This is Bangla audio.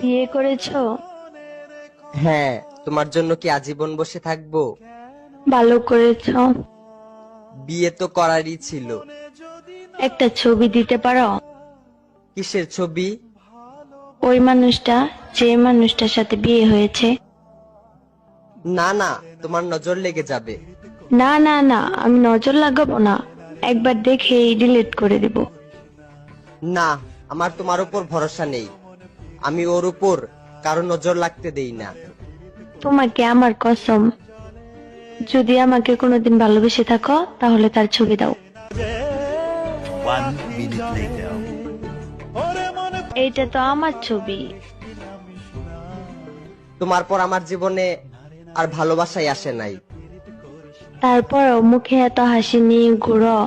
বিয়ে করেছো? হ্যাঁ, তোমার জন্য কি আজীবন বসে থাকবো? ভালো করেছো। বিয়ে তো করারই ছিল। একটা ছবি দিতে পারো? কিসের ছবি? ওই মানুষটা, যে মানুষটার সাথে বিয়ে হয়েছে। না না, তোমার নজর লেগে যাবে। না না না, আমি নজর লাগাবো না, একবার দেখেই ডিলিট করে দিব। না, আমার তোমার উপর ভরসা নেই। আমি ওর উপর কারো নজর লাগতে দেই না। তোমাকে আমার কসম, যদি আমাকে কোনোদিন ভালোবেসে থাকো তাহলে তার ছবি দাও। 1 minute later. এইটা তো আমার ছবি। তোমার পর আমার জীবনে আর ভালোবাসাই আসে নাই। তারপরও মুখে এত হাসি নিয়ে ঘুরো।